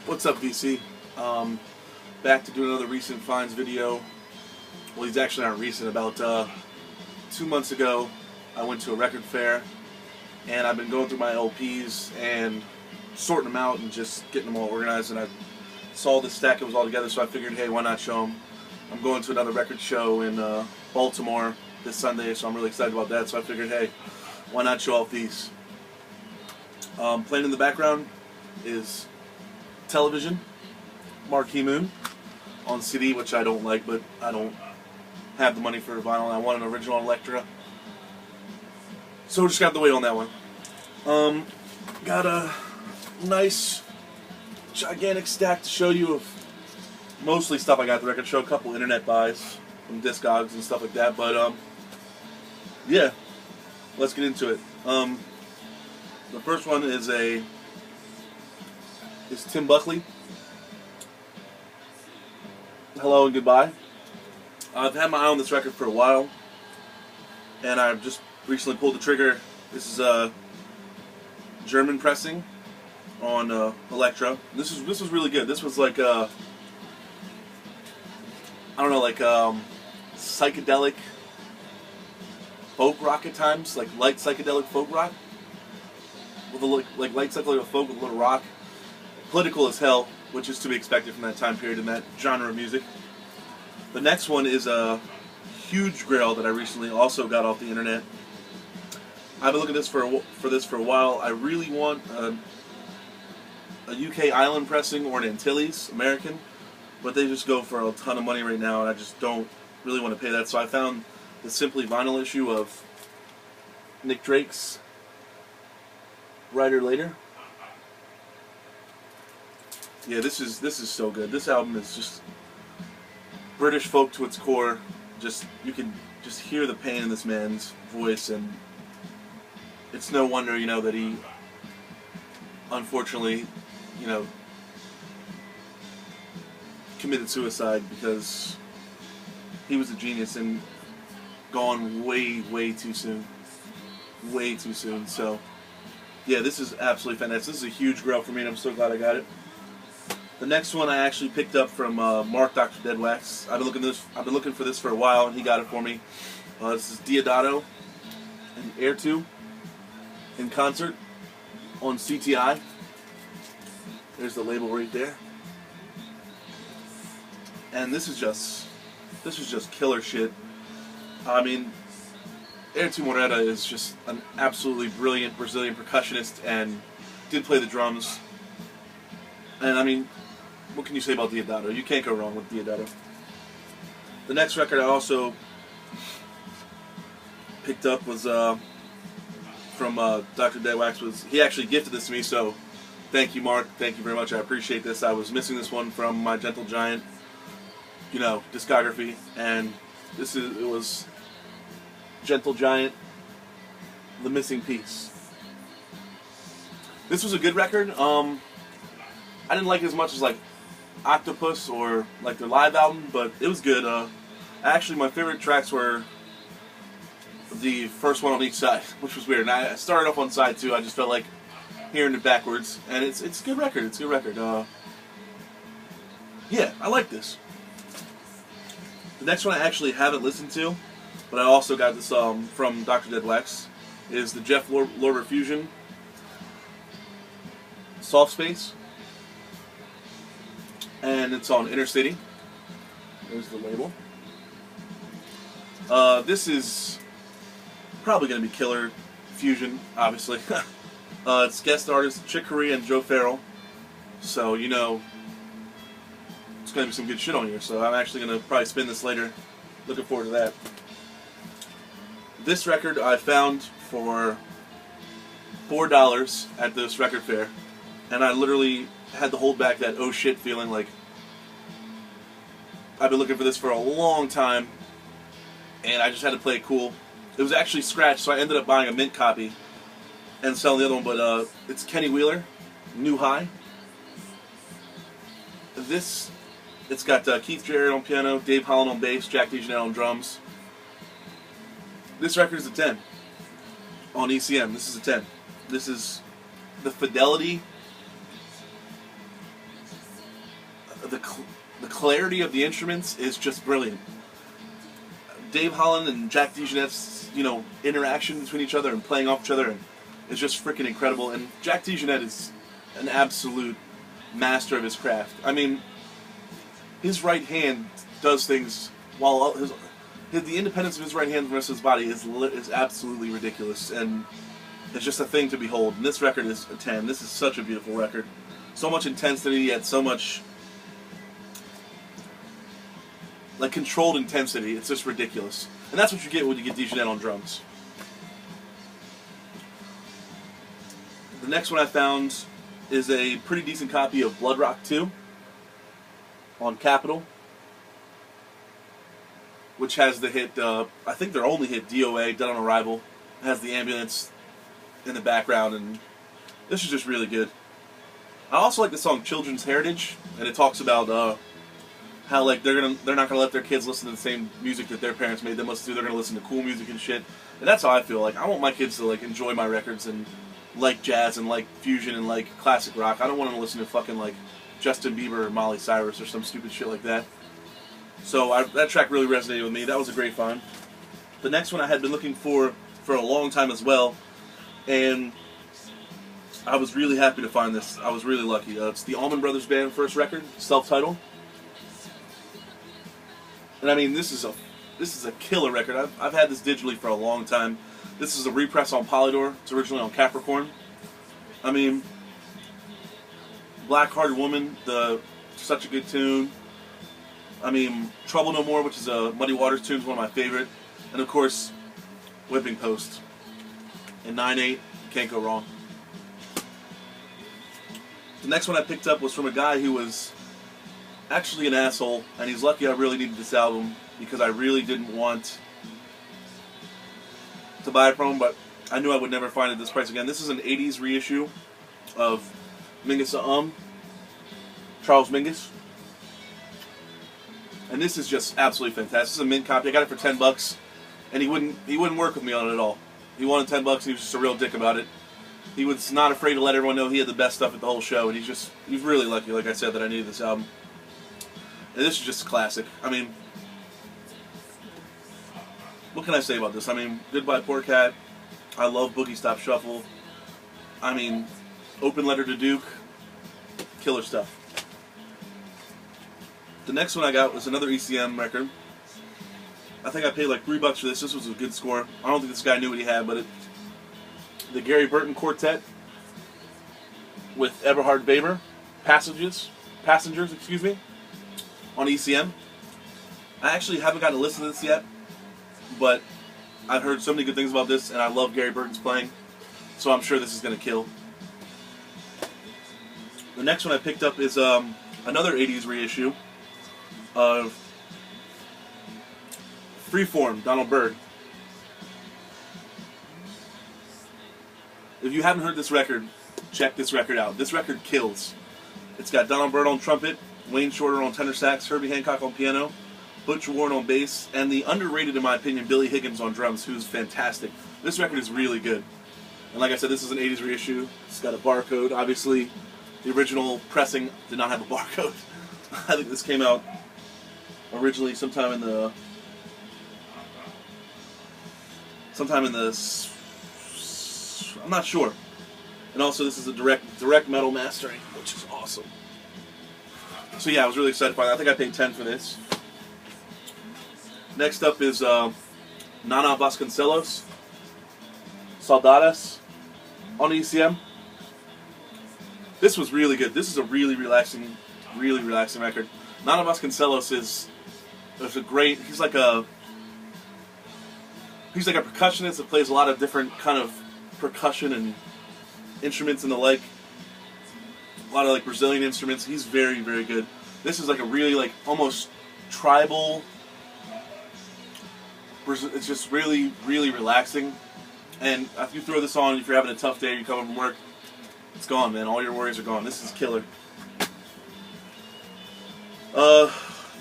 What's up, VC? Back to do another recent finds video. Well, these actually aren't recent. About 2 months ago, I went to a record fair, and I've been going through my LPs and sorting them out and just getting them all organized. And I saw this stack that was all together, so I figured, hey, why not show them? I'm going to another record show in Baltimore this Sunday, so I'm really excited about that. So I figured, hey, why not show off these? Playing in the background is Television, Marquee Moon, on CD, which I don't like, but I don't have the money for vinyl, and I want an original Elektra. So just got the weight on that one. Got a nice, gigantic stack to show you of mostly stuff I got at the record show, a couple internet buys from Discogs and stuff like that, but yeah, let's get into it. The first one is Tim Buckley. Hello and Goodbye. I've had my eye on this record for a while, and I've just recently pulled the trigger. This is a German pressing on Elektra. This was really good. This was like I don't know, like psychedelic folk rock at times, like light psychedelic folk rock with a like light psychedelic folk with a little rock. Political as hell, which is to be expected from that time period in that genre of music. The next one is a huge grail that I recently also got off the internet. I've been looking at this for this for a while. I really want a UK island pressing or an Antilles American, but they just go for a ton of money right now, and I just don't really want to pay that. So I found the Simply Vinyl issue of Nick Drake's Writer Later. Yeah, this is so good. This album is just British folk to its core. Just you can just hear the pain in this man's voice, and it's no wonder, you know, that he unfortunately, you know, committed suicide, because he was a genius and gone way too soon. Way too soon. So yeah, this is absolutely fantastic. This is a huge grail for me, and I'm so glad I got it. The next one I actually picked up from Mark Dr. Deadwax. I've been looking for this for a while, and he got it for me. This is Diodato and Airto in concert on CTI. There's the label right there. And this is just killer shit. I mean, Airto Moreira is just an absolutely brilliant Brazilian percussionist and did play the drums. And I mean, what can you say about Diodato? You can't go wrong with Diodato. The next record I also picked up was from Dr. Deadwax. He actually gifted this to me, so thank you, Mark. Thank you very much. I appreciate this. I was missing this one from my Gentle Giant, you know, discography, and it was Gentle Giant, The Missing Piece. This was a good record. I didn't like it as much as like Octopus or like their live album, but it was good. Actually, my favorite tracks were the first one on each side, which was weird. And I started off on side 2. I just felt like hearing it backwards, and it's a good record. It's a good record. Yeah, I like this. The next one I actually haven't listened to, but I also got this from Dr. Deadwax, is the Jeff Lorber Fusion Soft Space. And it's on Inner City. There's the label. This is probably going to be killer fusion, obviously. It's guest artists Chick Corea and Joe Farrell. So, you know, it's going to be some good shit on here. So I'm actually going to probably spin this later. Looking forward to that. This record I found for $4 at this record fair. And I literally had to hold back that oh shit feeling, like I've been looking for this for a long time, and I just had to play it cool. It was actually scratched, so I ended up buying a mint copy and selling the other one, but it's Kenny Wheeler, New High. It's got Keith Jarrett on piano, Dave Holland on bass, Jack DeJohnette on drums. This record is a 10 on ECM. This is a 10. This is the fidelity the clarity of the instruments is just brilliant. Dave Holland and Jack DeJohnette's, you know, interaction between each other and playing off each other is just freaking incredible. And Jack DeJohnette is an absolute master of his craft. I mean, his right hand does things while the independence of his right hand from the rest of his body is absolutely ridiculous, and it's just a thing to behold. And this record is a 10. This is such a beautiful record. So much intensity, yet so much like controlled intensity. It's just ridiculous. And that's what you get when you get DeJohnette on drums. The next one I found is a pretty decent copy of Blood Rock 2 on Capitol, which has the hit, I think their only hit, DOA, Dead on Arrival. It has the ambulance in the background, and this is just really good. I also like the song Children's Heritage, and it talks about how like they're not gonna let their kids listen to the same music that their parents made them listen to. They're gonna listen to cool music and shit. And that's how I feel. Like, I want my kids to like enjoy my records and like jazz and like fusion and like classic rock. I don't want them to listen to fucking like Justin Bieber or Miley Cyrus or some stupid shit like that. So that track really resonated with me. That was a great find. The next one I had been looking for a long time as well, and I was really happy to find this. I was really lucky. It's the Allman Brothers Band first record, self-titled. And I mean, this is a killer record. I've had this digitally for a long time. This is a repress on Polydor. It's originally on Capricorn. I mean, Black Hearted Woman, such a good tune. I mean, Trouble No More, which is a Muddy Waters tune, is one of my favorite. And of course, Whipping Post. And 9/8, can't go wrong. The next one I picked up was from a guy who was actually an asshole, and he's lucky I really needed this album because I really didn't want to buy it from him, but I knew I would never find it at this price again. This is an 80s reissue of Mingus Charles Mingus. And this is just absolutely fantastic. This is a mint copy. I got it for $10, and he wouldn't work with me on it at all. He wanted $10, and he was just a real dick about it. He was not afraid to let everyone know he had the best stuff at the whole show, and he's really lucky, like I said, that I needed this album. And this is just a classic. I mean, what can I say about this? I mean, Goodbye Poor Cat. I love Boogie Stop Shuffle. I mean, Open Letter to Duke. Killer stuff. The next one I got was another ECM record. I think I paid like $3 for this. This was a good score. I don't think this guy knew what he had, but the Gary Burton Quartet with Eberhard Weber, Passengers, excuse me, on ECM. I actually haven't gotten to listen to this yet, but I've heard so many good things about this, and I love Gary Burton's playing, so I'm sure this is going to kill. The next one I picked up is another 80s reissue of Freeform, Donald Byrd. If you haven't heard this record, check this record out. This record kills. It's got Donald Byrd on trumpet, Wayne Shorter on tenor sax, Herbie Hancock on piano, Butch Warren on bass, and the underrated, in my opinion, Billy Higgins on drums, who's fantastic. This record is really good. And like I said, this is an 80s reissue. It's got a barcode. Obviously, the original pressing did not have a barcode. I think this came out originally sometime in the I'm not sure. And also, this is a direct metal mastering, which is awesome. So yeah, I was really excited for that. I think I paid $10 for this. Next up is Nana Vasconcelos, Saudades, on ECM. This was really good. This is a really relaxing record. Nana Vasconcelos is a great. He's like a percussionist that plays a lot of different kind of percussion and instruments and the like. A lot of like Brazilian instruments. He's very, very good. This is like a really like almost tribal. It's just really, really relaxing. And if you throw this on, if you're having a tough day, you come home from work, it's gone, man. All your worries are gone. This is killer.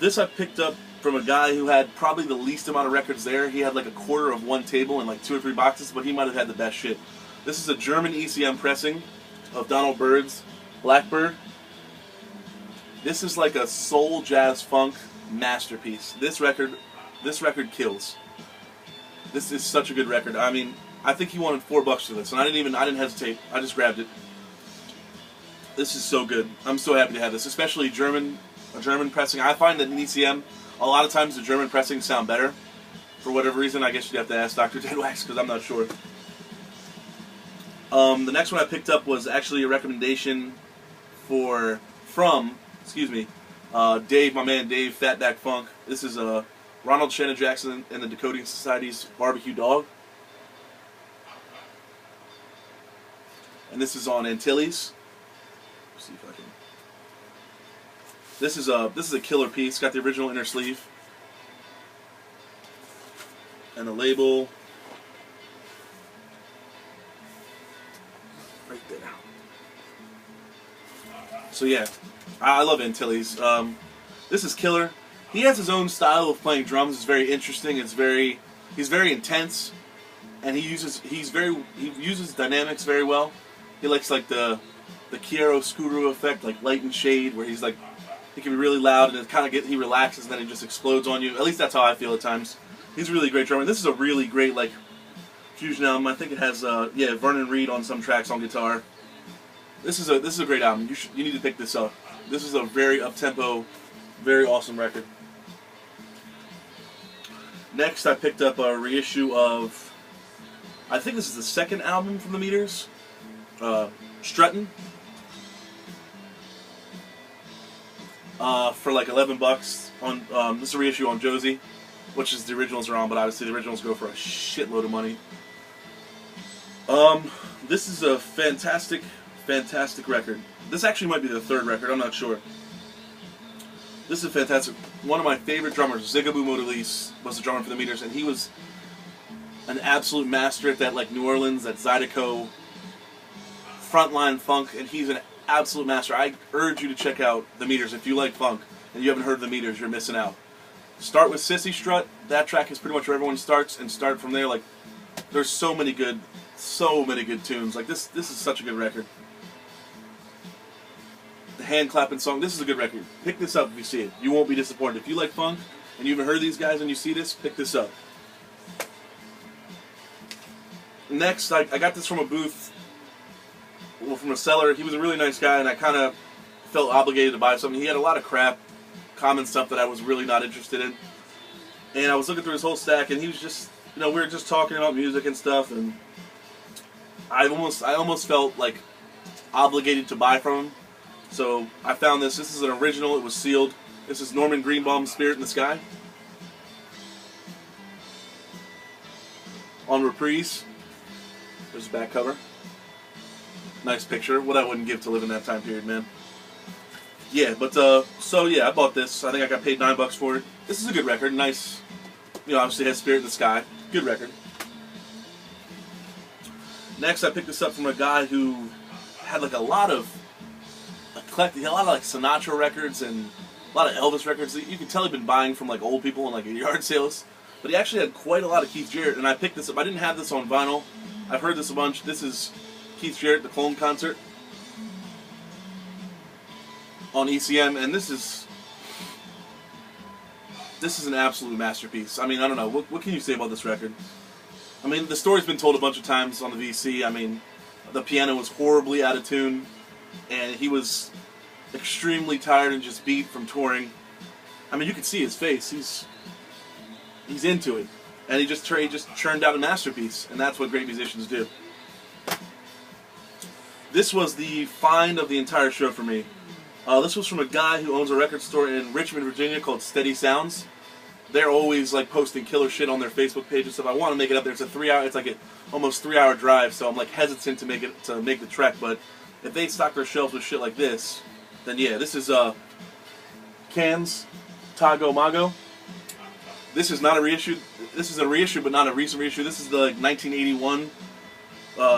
This I picked up from a guy who had probably the least amount of records there. He had like a quarter of one table and like 2 or 3 boxes, but he might have had the best shit. This is a German ECM pressing of Donald Byrd's Blackbird. This is like a soul jazz funk masterpiece. This record kills. This is such a good record. I mean, I think he wanted $4 for this, and I didn't hesitate. I just grabbed it. This is so good. I'm so happy to have this, especially a German pressing. I find that in ECM, a lot of times the German pressings sound better. For whatever reason, I guess you'd have to ask Dr. Deadwax because I'm not sure. The next one I picked up was actually a recommendation from Dave, my man Dave, Fatback Funk. This is Ronald Shannon Jackson and the Decoding Society's Barbecue Dog. And this is on Antilles. Let's see if I can. This is a killer piece. Got the original inner sleeve. And the label right there. So yeah, I love Antilles. This is killer. He has his own style of playing drums. It's very interesting. He's very intense, and he uses dynamics very well. He likes like the chiaroscuro effect, like light and shade, where he's like he can be really loud and it kind of he relaxes and then he just explodes on you. At least that's how I feel at times. He's a really great drummer. This is a really great like fusion album. I think it has Vernon Reid on some tracks on guitar. This is a great album. You need to pick this up. This is a very up-tempo, very awesome record. Next, I picked up a reissue of, I think this is the second album from the Meters, Struttin', for like $11 on. This is a reissue on Josie, which is the originals are on, but obviously the originals go for a shitload of money. This is a fantastic record. This actually might be the third record, I'm not sure. This is fantastic. One of my favorite drummers, Zigaboo Modelis, was the drummer for the Meters, and he was an absolute master at that like New Orleans, that Zydeco frontline funk, and he's an absolute master. I urge you to check out the Meters. If you like funk and you haven't heard of the Meters, you're missing out. Start with Sissy Strut. That track is pretty much where everyone starts, and start from there. Like, there's so many good tunes. Like this is such a good record. The hand clapping song. This is a good record. Pick this up if you see it. You won't be disappointed. If you like funk and you haven't heard these guys and you see this, pick this up. Next, I got this from a booth, well, from a seller. He was a really nice guy, and I kind of felt obligated to buy something. He had a lot of crap, common stuff that I was really not interested in. And I was looking through his whole stack, and he was just, we were just talking about music and stuff, and I almost felt like obligated to buy from him. So I found this. This is an original. It was sealed. This is Norman Greenbaum's Spirit in the Sky. On Reprise. There's the back cover. Nice picture. What I wouldn't give to live in that time period, man. Yeah, but so yeah, I bought this. I think I got paid $9 for it. This is a good record. Nice. Obviously it has Spirit in the Sky. Good record. Next, I picked this up from a guy who had like a lot of like Sinatra records and a lot of Elvis records. You can tell he'd been buying from like old people and like yard sales. But he actually had quite a lot of Keith Jarrett, and I picked this up. I didn't have this on vinyl. I've heard this a bunch. This is Keith Jarrett, the Clone Concert on ECM, and this is an absolute masterpiece. I mean, I don't know. What can you say about this record? I mean, the story's been told a bunch of times on the VC. I mean, the piano was horribly out of tune, and he was extremely tired and just beat from touring. I mean, you can see his face. He's into it, and he just churned out a masterpiece, and that's what great musicians do. This was the find of the entire show for me. This was from a guy who owns a record store in Richmond, Virginia called Steady Sounds. They're always like posting killer shit on their Facebook page and stuff. I want to make it up there. It's like an almost 3-hour drive, so I'm like hesitant to make the trek. But if they stock their shelves with shit like this, then yeah, this is Cans Tago Mago. This is not a reissue. This is a reissue, but not a recent reissue. This is the 1981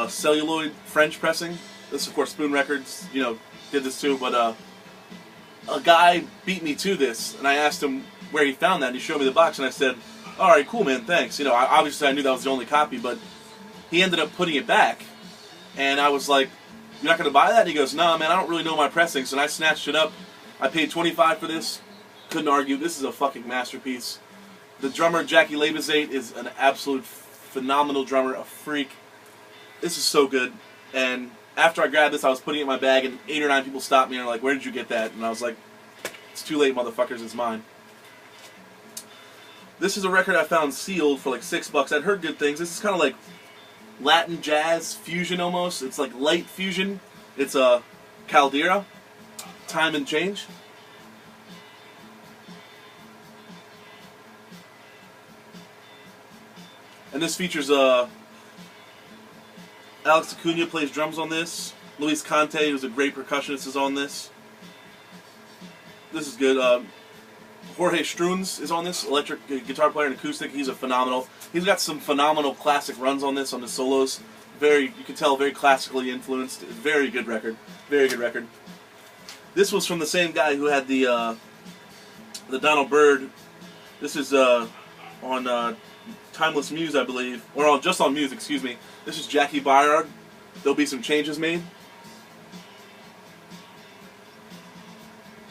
celluloid French pressing. This, of course, Spoon Records, did this too. But a guy beat me to this, and I asked him where he found that, and he showed me the box, and I said, "All right, cool, man, thanks." Obviously I knew that was the only copy, but he ended up putting it back, and I was like, "You're not going to buy that?" And he goes, "No, man, I don't really know my pressings." And I snatched it up. I paid $25 for this. Couldn't argue. This is a fucking masterpiece. The drummer, Jackie Labizade, is an absolute phenomenal drummer, a freak. This is so good. And after I grabbed this, I was putting it in my bag, and 8 or 9 people stopped me and were like, "Where did you get that?" And I was like, "It's too late, motherfuckers, it's mine." This is a record I found sealed for like $6. I'd heard good things. This is kind of like Latin jazz fusion almost. It's like light fusion. It's a Caldera, Time and Change. And this features Alex Acuna plays drums on this. Luis Conte, who's a great percussionist, is on this. This is good. Jorge Struns is on this, electric guitar player and acoustic. He's a phenomenal. He's got some phenomenal classic runs on this, on the solos. You can tell, very classically influenced. Very good record. Very good record. This was from the same guy who had the Donald Byrd. This is on Timeless Muse, I believe, or just on Muse, excuse me. This is Jackie Byard. There'll be some changes made.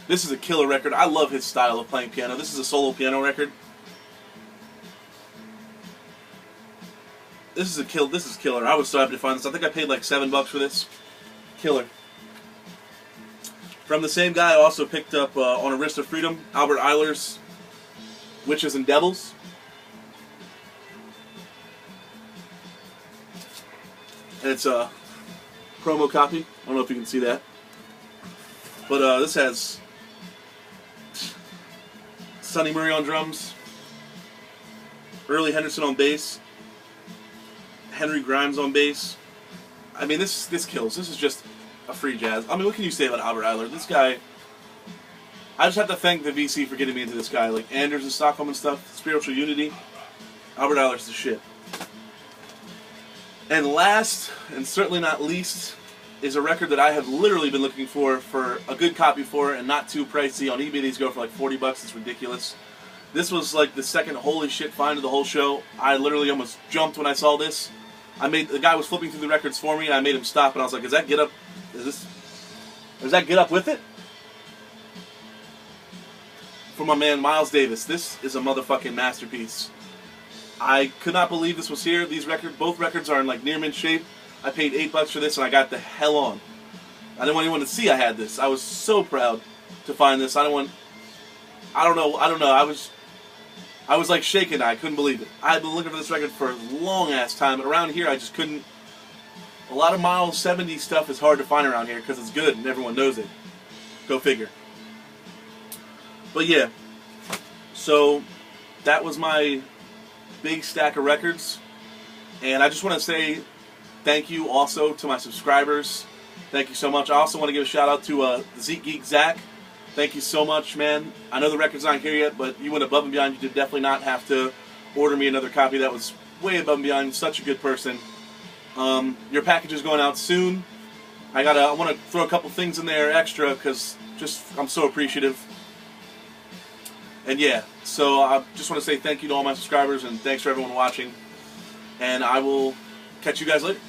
This is a killer record. I love his style of playing piano. This is a solo piano record. This is killer. I was so happy to find this. I think I paid like $7 for this. Killer. From the same guy, I also picked up on A Wrist of Freedom, Albert Ayler's Witches and Devils. And it's a promo copy. I don't know if you can see that. But this has Sonny Murray on drums, Early Henderson on bass, Henry Grimes on bass. I mean, this kills. This is just a free jazz. I mean, what can you say about Albert Ayler? This guy, I just have to thank the VC for getting me into this guy. Like Anders in Stockholm and stuff, Spiritual Unity. Albert Ayler's the shit. And last, and certainly not least, is a record that I have literally been looking for a good copy for, and not too pricey. On eBay these go for like $40. It's ridiculous. This was like the second holy shit find of the whole show. I literally almost jumped when I saw this. The guy was flipping through the records for me, and I made him stop, and I was like, is that Get Up with it? For my man Miles Davis. This is a motherfucking masterpiece. I could not believe this was here. Both records are in like near mint shape. I paid $8 for this, and I got the hell on. I didn't want anyone to see I had this. I was so proud to find this. I don't know. I was like shaking. I couldn't believe it. I had been looking for this record for a long ass time, but around here I just couldn't. A lot of Miles 70 stuff is hard to find around here because it's good and everyone knows it. Go figure. But yeah, so that was my big stack of records, and I just want to say thank you also to my subscribers. Thank you so much. I also want to give a shout out to Zeke Geek Zach. Thank you so much, man. I know the record's not here yet, but you went above and beyond. You did definitely not have to order me another copy. That was way above and beyond. You're such a good person. Your package is going out soon. I want to throw a couple things in there extra because I'm so appreciative. And yeah, so I just want to say thank you to all my subscribers and thanks for everyone watching. And I will catch you guys later.